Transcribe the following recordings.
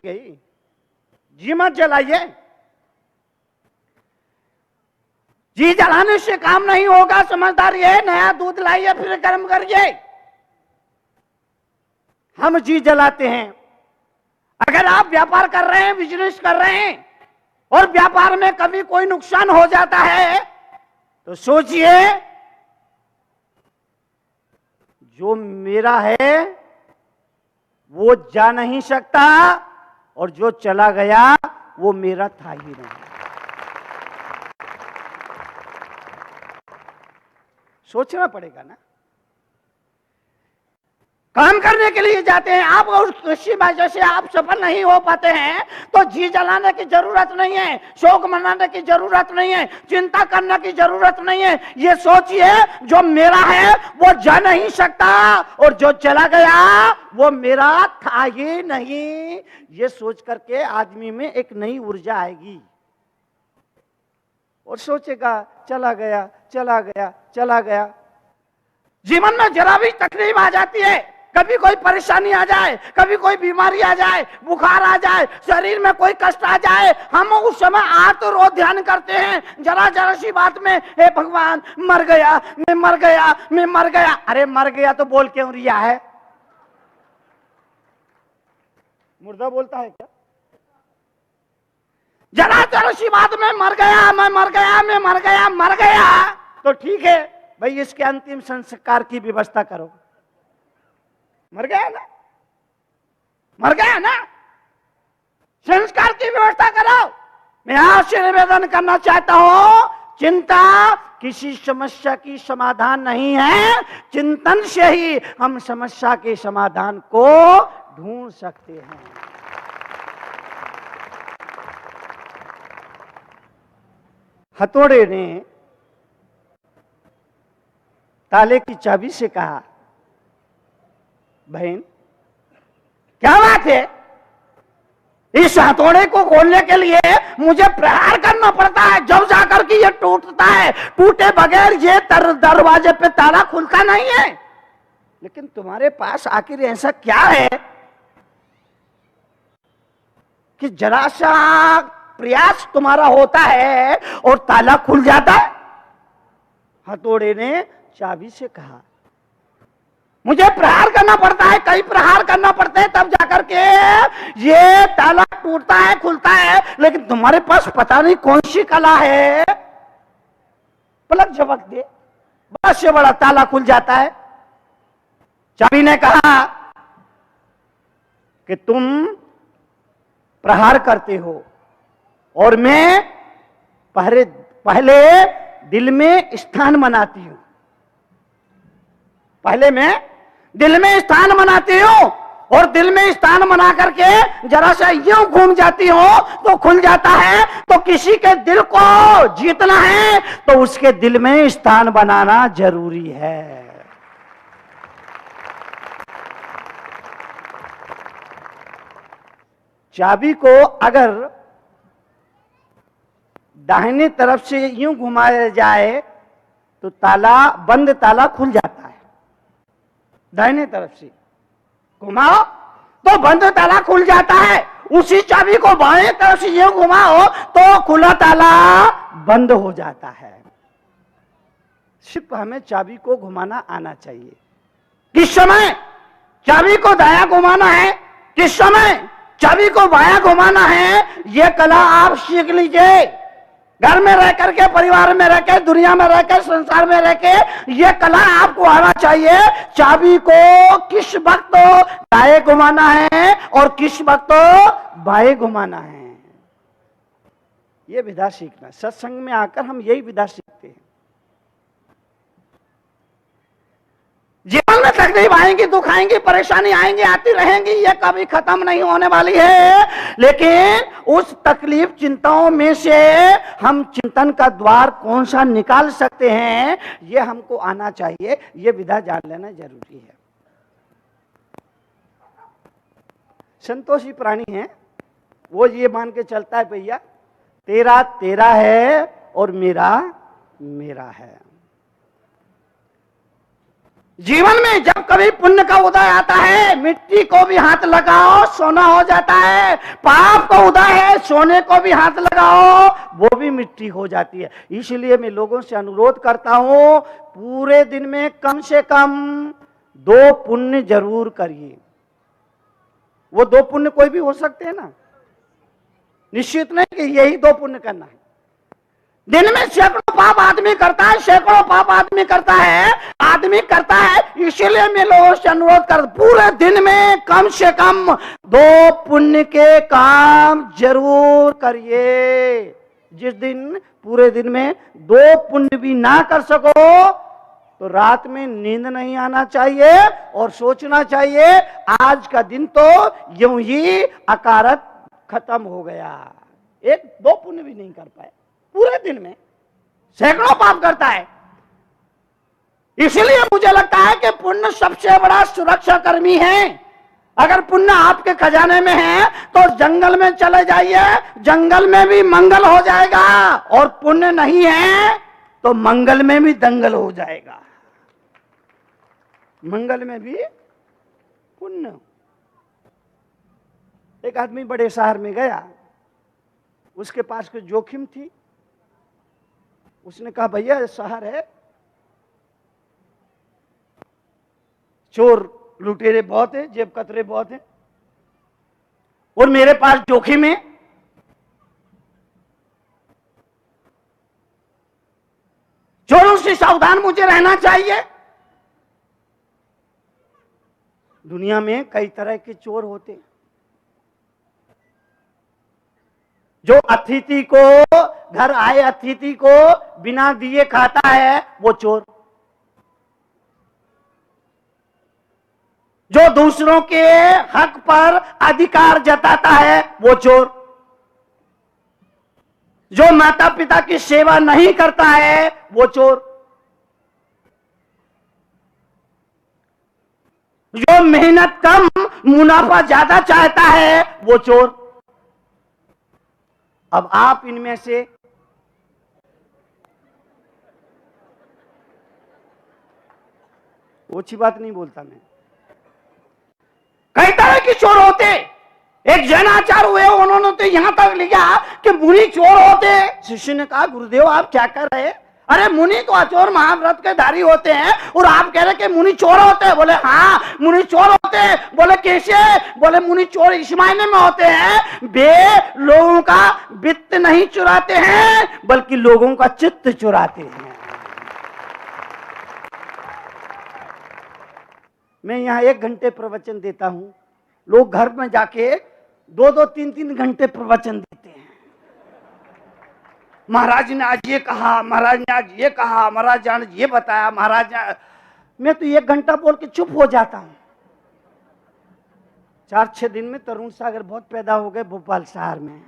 गई, जी मत जलाइए। जी जलाने से काम नहीं होगा, समझदार ये नया दूध लाइए फिर गर्म करिए। हम जी जलाते हैं। अगर आप व्यापार कर रहे हैं, बिजनेस कर रहे हैं और व्यापार में कभी कोई नुकसान हो जाता है तो सोचिए, जो मेरा है वो जा नहीं सकता और जो चला गया वो मेरा था ही नहीं। सोचना पड़ेगा ना। काम करने के लिए जाते हैं आप और किसी वजह से आप सफल नहीं हो पाते हैं तो जी जलाने की जरूरत नहीं है, शोक मनाने की जरूरत नहीं है, चिंता करने की जरूरत नहीं है। ये सोचिए, जो मेरा है वो जा नहीं सकता और जो चला गया वो मेरा था ही नहीं। ये सोच करके आदमी में एक नई ऊर्जा आएगी और सोचेगा चला गया चला गया चला गया। जीवन में जरा भी तकलीफ आ जाती है, कभी कोई परेशानी आ जाए, कभी कोई बीमारी आ जाए, बुखार आ जाए, शरीर में कोई कष्ट आ जाए, हम उस समय आर्त रो ध्यान करते हैं जरा जरा सी बात में, हे भगवान मर गया मैं मर गया मैं मर गया। अरे मर गया तो बोल क्यों रिया है? मुर्दा बोलता है क्या? जरा जरा सी बात में मर गया मैं मर गया मैं मर गया मर गया तो ठीक है भाई, इसके अंतिम संस्कार की व्यवस्था करो। मर गया ना, मर गया ना, संस्कार की व्यवस्था करो। मैं आपसे निवेदन करना चाहता हूं, चिंता किसी समस्या की समाधान नहीं है, चिंतन से ही हम समस्या के समाधान को ढूंढ सकते हैं। हथौड़े ने ताले की चाबी से कहा, बहन क्या बात है, इस हथौड़े को खोलने के लिए मुझे प्रहार करना पड़ता है, जब जाकर के ये टूटता है, टूटे बगैर ये दरवाजे पे ताला खुलता नहीं है। लेकिन तुम्हारे पास आखिर ऐसा क्या है कि जरा सा प्रयास तुम्हारा होता है और ताला खुल जाता है? हथौड़े ने चाबी से कहा, मुझे प्रहार करना पड़ता है, कई प्रहार करना पड़ते हैं तब जाकर के ये ताला टूटता है खुलता है, लेकिन तुम्हारे पास पता नहीं कौन सी कला है, पलक झपक दे बड़ा से बड़ा ताला खुल जाता है। चाबी ने कहा कि तुम प्रहार करते हो और मैं पहले दिल में स्थान बनाती हूं, पहले मैं दिल में स्थान बनाती हूं और दिल में स्थान बना करके जरा सा यूं घूम जाती हूं तो खुल जाता है। तो किसी के दिल को जीतना है तो उसके दिल में स्थान बनाना जरूरी है। चाबी को अगर दाहिने तरफ से यूं घुमाया जाए तो बंद ताला खुल जाता है, दाहिने तरफ से घुमाओ तो बंद ताला खुल जाता है, उसी चाबी को बाएं तरफ से यूं घुमाओ तो खुला ताला बंद हो जाता है। सिर्फ हमें चाबी को घुमाना आना चाहिए। किस समय चाबी को दाया घुमाना है, किस समय चाबी को बाया घुमाना है, यह कला आप सीख लीजिए। घर में रह करके, परिवार में रहकर, दुनिया में रहकर, संसार में रहकर यह कला आपको आना चाहिए। चाबी को किस वक्त दाएं घुमाना है और किस वक्त बाएं घुमाना है, यह विधा सीखना। सत्संग में आकर हम यही विधा सीखते हैं। जीवन में तकलीफ आएंगी, दुख आएंगी, परेशानी आएंगी, आती रहेंगी, ये कभी खत्म नहीं होने वाली है। लेकिन उस तकलीफ चिंताओं में से हम चिंतन का द्वार कौन सा निकाल सकते हैं, ये हमको आना चाहिए, ये विधा जान लेना जरूरी है। संतोषी प्राणी है, वो ये मान के चलता है भैया तेरा तेरा है और मेरा मेरा है। जीवन में जब कभी पुण्य का उदय आता है, मिट्टी को भी हाथ लगाओ सोना हो जाता है। पाप का उदय है, सोने को भी हाथ लगाओ वो भी मिट्टी हो जाती है। इसलिए मैं लोगों से अनुरोध करता हूं, पूरे दिन में कम से कम 2 पुण्य जरूर करिए। वो 2 पुण्य कोई भी हो सकते हैं ना, निश्चित नहीं कि यही 2 पुण्य करना है। दिन में सैकड़ों पाप आदमी करता है, सैकड़ों पाप आदमी करता है। इसीलिए मैं लोगों से अनुरोध कर, पूरे दिन में कम से कम 2 पुण्य के काम जरूर करिए। जिस दिन पूरे दिन में 2 पुण्य भी ना कर सको तो रात में नींद नहीं आना चाहिए और सोचना चाहिए आज का दिन तो यूं ही अकारत खत्म हो गया। 1-2 पुण्य भी नहीं कर पाए, पूरे दिन में सैकड़ों पाप करता है। इसलिए मुझे लगता है कि पुण्य सबसे बड़ा सुरक्षा कर्मी है। अगर पुण्य आपके खजाने में है तो जंगल में चले जाइए, जंगल में भी मंगल हो जाएगा, और पुण्य नहीं है तो मंगल में भी दंगल हो जाएगा। मंगल में भी पुण्य। एक आदमी बड़े शहर में गया, उसके पास कोई जोखिम थी। उसने कहा भैया शहर है, चोर लुटेरे बहुत है, जेब कतरे बहुत है, और मेरे पास जोखिम है। चोरों से सावधान मुझे रहना चाहिए। दुनिया में कई तरह के चोर होते हैं। जो अतिथि को, घर आए अतिथि को बिना दिए खाता है वो चोर। जो दूसरों के हक पर अधिकार जताता है वो चोर। जो माता पिता की सेवा नहीं करता है वो चोर। जो मेहनत कम मुनाफा ज्यादा चाहता है वो चोर। अब आप इनमें से अच्छी बात नहीं बोलता मैं। कई तरह के चोर होते। एक जैनाचार्य हुए, उन्होंने तो यहां तक लिखा कि मुनि चोर होते। शिष्य ने कहा गुरुदेव आप क्या कर रहे हैं? अरे मुनि तो अचोर महाव्रत के धारी होते हैं और आप कह रहे कि मुनि चोर होते हैं। बोले हाँ मुनि चोर होते हैं। बोले कैसे? बोले मुनि चोर इस मायने में होते हैं, वे लोगों का वित्त नहीं चुराते हैं बल्कि लोगों का चित्त चुराते हैं। मैं यहाँ 1 घंटे प्रवचन देता हूं, लोग घर में जाके 2-2, 3-3 घंटे प्रवचन देते हैं। महाराज ने आज ये कहा, महाराज ने आज ये कहा, महाराज ने ये बताया, महाराज ने। मैं तो 1 घंटा बोल के चुप हो जाता हूं। 4-6 दिन में तरुण सागर बहुत पैदा हो गए भोपाल शहर में।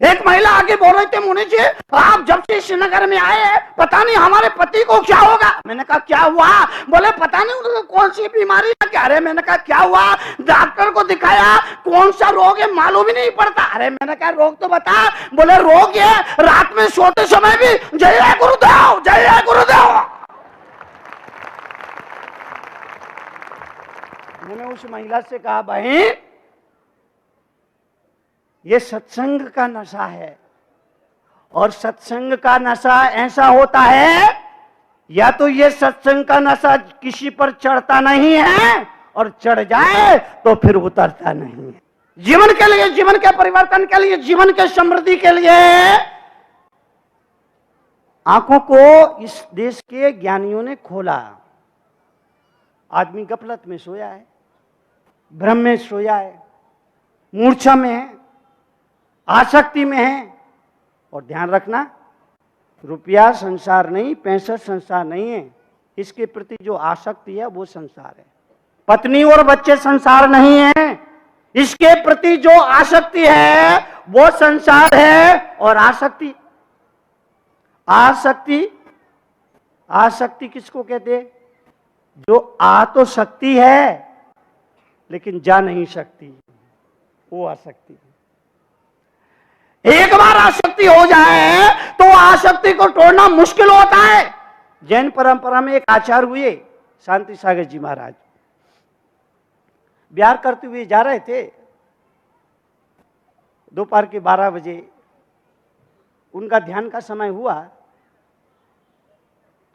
एक महिला आगे बोल रही थी, मुनि जी आप जब से श्रीनगर में आए हैं पता नहीं हमारे पति को क्या होगा। मैंने कहा क्या हुआ? बोले पता नहीं उनको कौन सी बीमारी है क्या। अरे मैंने कहा क्या हुआ? डॉक्टर को दिखाया, कौन सा रोग है मालूम ही नहीं पड़ता। अरे मैंने कहा रोग तो बता। बोले रोग है रात में सोते समय भी जय गुरुदेव जय गुरुदेव। मैंने उस महिला से कहा बहन ये सत्संग का नशा है, और सत्संग का नशा ऐसा होता है, या तो ये सत्संग का नशा किसी पर चढ़ता नहीं है और चढ़ जाए तो फिर उतरता नहीं है। जीवन के लिए, जीवन के परिवर्तन के लिए, जीवन के समृद्धि के लिए आंखों को इस देश के ज्ञानियों ने खोला। आदमी गफलत में सोया है, भ्रम में सोया है, मूर्छा में है, आसक्ति में है। और ध्यान रखना रुपया संसार नहीं, पैसा संसार नहीं है। इसके प्रति जो आसक्ति है वो संसार है। पत्नी और बच्चे संसार नहीं है, इसके प्रति जो आसक्ति है वो संसार है। और आसक्ति, आसक्ति, आसक्ति किसको कहते हैं? जो आ तो सकती है लेकिन जा नहीं सकती, वो आसक्ति है। एक बार आसक्ति हो जाए तो आसक्ति को तोड़ना मुश्किल होता है। जैन परंपरा में एक आचार्य हुए शांति सागर जी महाराज, बिहार करते हुए जा रहे थे, दोपहर के 12 बजे उनका ध्यान का समय हुआ।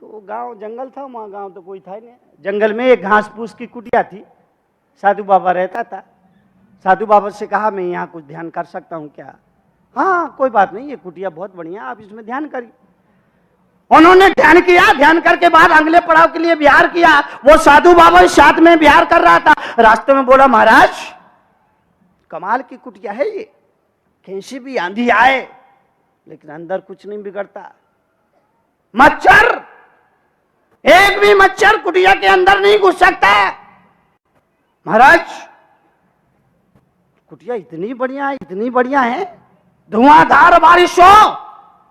तो गांव जंगल था, वहां गांव तो कोई था नहीं, जंगल में एक घास फूस की कुटिया थी, साधु बाबा रहता था। साधु बाबा से कहा मैं यहाँ कुछ ध्यान कर सकता हूँ क्या? हाँ कोई बात नहीं, ये कुटिया बहुत बढ़िया, आप इसमें ध्यान करिए। उन्होंने ध्यान किया, ध्यान करके बाद अगले पड़ाव के लिए बिहार किया। वो साधु बाबा साथ में बिहार कर रहा था। रास्ते में बोला महाराज कमाल की कुटिया है ये, कैसी भी आंधी आए लेकिन अंदर कुछ नहीं बिगड़ता, मच्छर, एक भी मच्छर कुटिया के अंदर नहीं घुस सकता। महाराज कुटिया इतनी बढ़िया है, धुआंधार बारिश हो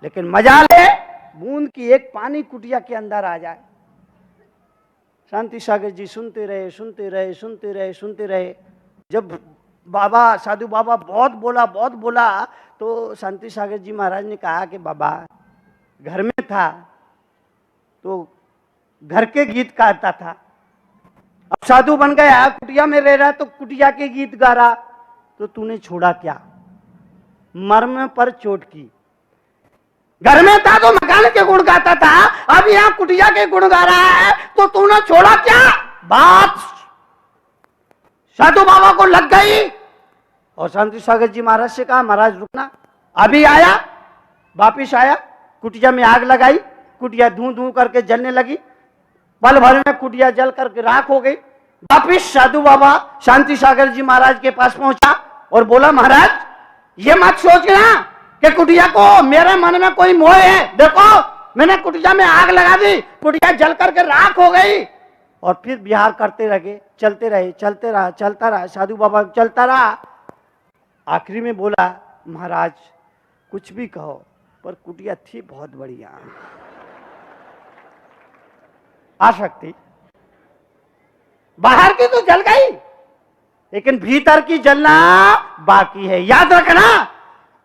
लेकिन मजा ले, बूंद की एक पानी कुटिया के अंदर आ जाए। शांति सागर जी सुनते रहे। जब बाबा साधु बाबा बहुत बोला तो शांति सागर जी महाराज ने कहा कि बाबा घर में था तो घर के गीत गाता था, अब साधु बन गया, कुटिया में रह रहा तो कुटिया के गीत गा रहा, तो तूने छोड़ा क्या? मर्म पर चोट की। घर में था तो मकान के गुण गाता था, अब यहाँ कुटिया के गुण गा रहा है, तो तूने छोड़ा क्या? बात साधु बाबा को लग गई और शांति सागर जी महाराज से कहा महाराज रुकना। अभी आया, वापिस आया, कुटिया में आग लगाई, कुटिया धू धू करके जलने लगी, पल भर में कुटिया जल करके राख हो गई। वापिस साधु बाबा शांति सागर जी महाराज के पास पहुंचा और बोला महाराज ये मत सोचना कि कुटिया को मेरे मन में कोई मोह है, देखो मैंने कुटिया में आग लगा दी, कुटिया जल करके राख हो गई। और फिर बिहार करते रहे, चलता रहा साधु बाबा, चलता रहा। आखिरी में बोला महाराज कुछ भी कहो पर कुटिया थी बहुत बढ़िया, आ सकती, बाहर की तो जल गई लेकिन भीतर की जलना बाकी है। याद रखना,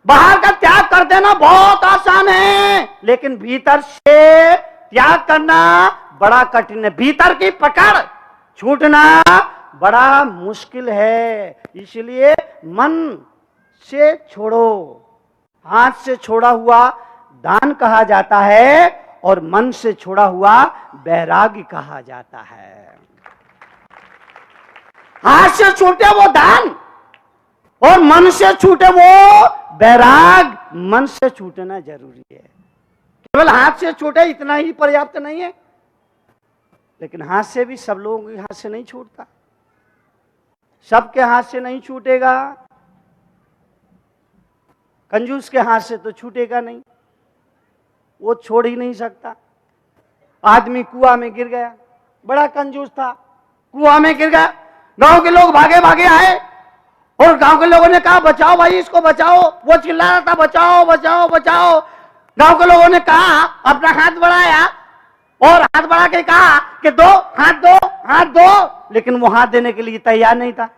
बाहर का त्याग कर देना बहुत आसान है लेकिन भीतर से त्याग करना बड़ा कठिन है। भीतर की पकड़ छूटना बड़ा मुश्किल है, इसलिए मन से छोड़ो। हाथ से छोड़ा हुआ दान कहा जाता है और मन से छोड़ा हुआ वैराग्य कहा जाता है। हाथ से छूटे वो दान और मन से छूटे वो वैराग। मन से छूटना जरूरी है, केवल हाथ से छूटे इतना ही पर्याप्त नहीं है, लेकिन हाथ से भी सब लोगों के हाथ से नहीं छूटता, सबके हाथ से नहीं छूटेगा। कंजूस के हाथ से तो छूटेगा नहीं, वो छोड़ ही नहीं सकता। आदमी कुआं में गिर गया, बड़ा कंजूस था, कुआं में गिर गया, गांव के लोग भागे भागे आए और गांव के लोगों ने कहा बचाओ भाई इसको बचाओ, वो चिल्ला रहा था बचाओ बचाओ बचाओ। गांव के लोगों ने कहा, अपना हाथ बढ़ाया और हाथ बढ़ा के कहा कि दो हाथ दो, लेकिन वो हाथ देने के लिए तैयार नहीं था,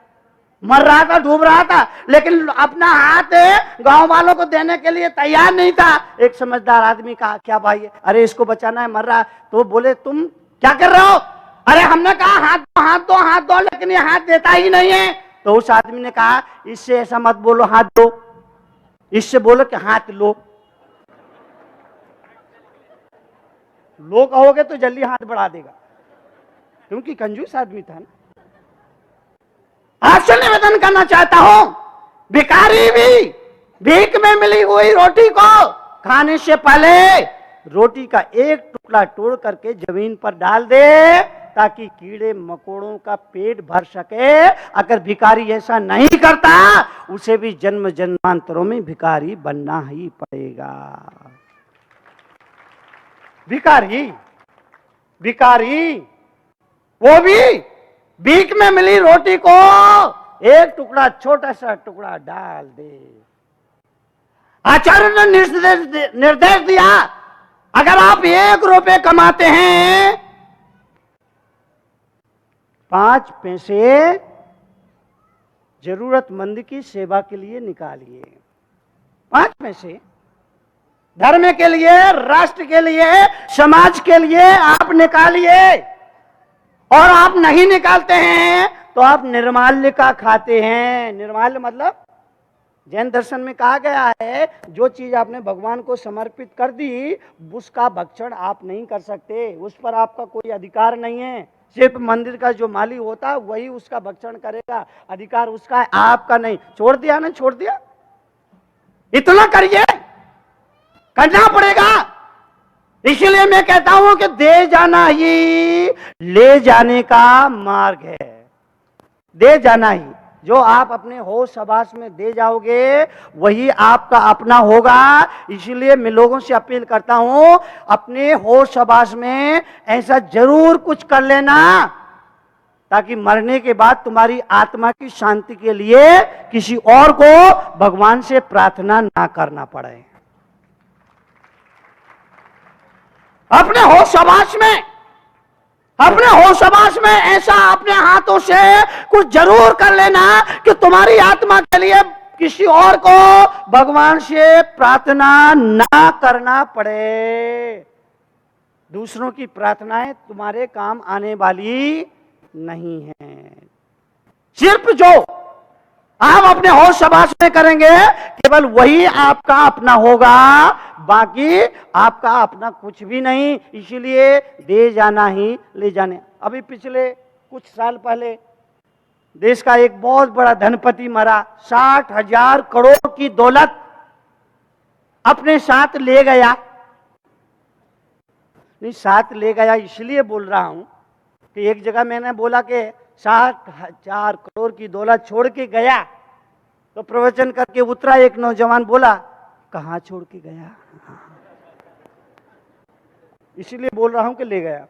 मर रहा था, डूब रहा था, लेकिन अपना हाथ गांव वालों को देने के लिए तैयार नहीं था। एक समझदार आदमी कहा क्या भाई, अरे इसको बचाना है, मर रहा है। तो बोले तुम क्या कर रहे हो? अरे हमने कहा हाथ दो, लेकिन ये हाथ देता ही नहीं है। तो उस आदमी ने कहा इससे ऐसा मत बोलो हाथ दो, इससे बोलो कि हाथ लो कहोगे तो जल्दी हाथ बढ़ा देगा, क्योंकि कंजूस आदमी था ना। आपसे निवेदन करना चाहता हूं, भिखारी भी भीख में मिली हुई रोटी को खाने से पहले रोटी का एक टुकड़ा तोड़ करके जमीन पर डाल दे ताकि कीड़े मकोड़ों का पेट भर सके। अगर भिखारी ऐसा नहीं करता उसे भी जन्म जन्मांतरों में भिखारी बनना ही पड़ेगा। भिखारी वो भी भीख में मिली रोटी को एक टुकड़ा, छोटा सा टुकड़ा डाल दे। आचार्य ने निर्देश दिया, अगर आप 1 रुपए कमाते हैं 5 पैसे जरूरतमंद की सेवा के लिए निकालिए। 5 पैसे धर्म के लिए, राष्ट्र के लिए, समाज के लिए आप निकालिए। और आप नहीं निकालते हैं तो आप निर्माल्य का खाते हैं। निर्माल्य मतलब जैन दर्शन में कहा गया है, जो चीज आपने भगवान को समर्पित कर दी उसका भक्षण आप नहीं कर सकते, उस पर आपका कोई अधिकार नहीं है। सिर्फ मंदिर का जो माली होता है वही उसका भक्षण करेगा, अधिकार उसका है, आपका नहीं। छोड़ दिया ना, छोड़ दिया। इतना करिए, करना पड़ेगा। इसलिए मैं कहता हूं कि दे जाना ही ले जाने का मार्ग है। दे जाना ही, जो आप अपने होश हवास में दे जाओगे वही आपका अपना होगा। इसलिए मैं लोगों से अपील करता हूं, अपने होश हवास में ऐसा जरूर कुछ कर लेना ताकि मरने के बाद तुम्हारी आत्मा की शांति के लिए किसी और को भगवान से प्रार्थना ना करना पड़े। अपने होश हवास में, अपने होश हवास में ऐसा अपने हाथों से कुछ जरूर कर लेना कि तुम्हारी आत्मा के लिए किसी और को भगवान से प्रार्थना ना करना पड़े। दूसरों की प्रार्थनाएं तुम्हारे काम आने वाली नहीं है। सिर्फ जो आप अपने होश हवास में करेंगे केवल वही आपका अपना होगा, बाकी आपका अपना कुछ भी नहीं। इसीलिए दे जाना ही ले जाने। अभी पिछले कुछ साल पहले देश का एक बहुत बड़ा धनपति मरा, 60,000 करोड़ की दौलत अपने साथ ले गया। नहीं, साथ ले गया इसलिए बोल रहा हूं कि एक जगह मैंने बोला कि 60,000 करोड़ की दौलत छोड़ के गया, तो प्रवचन करके उतरा एक नौजवान, बोला कहां छोड़ के गया। इसीलिए बोल रहा हूं कि ले गया।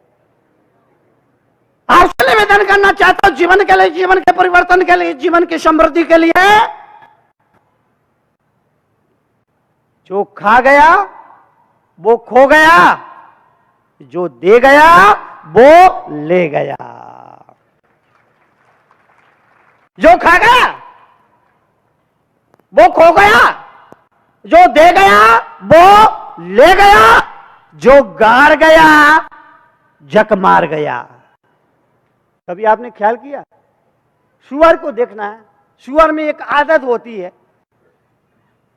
आपसे निवेदन करना चाहता हूं, जीवन के लिए, जीवन के परिवर्तन के लिए, जीवन की समृद्धि के लिए, जो खा गया वो खो गया, जो दे गया वो ले गया। जो खा गया वो खो गया, जो दे गया वो ले गया, जो गाड़ गया जक मार गया। कभी आपने ख्याल किया? सुअर को देखना है, सुअर में एक आदत होती है,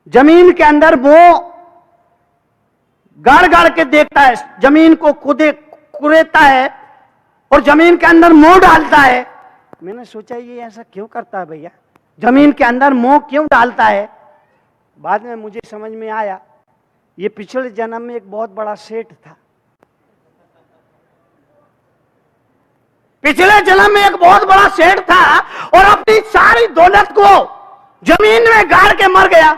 जमीन के अंदर वो गाड़ गाड़ के देखता है, जमीन को कुरेदता है और जमीन के अंदर मुंह डालता है। मैंने सोचा ये ऐसा क्यों करता है भैया, जमीन के अंदर मुंह क्यों डालता है? बाद में मुझे समझ में आया, ये पिछले जन्म में एक बहुत बड़ा सेठ था। पिछले जन्म में एक बहुत बड़ा सेठ था और अपनी सारी दौलत को जमीन में गाड़ के मर गया।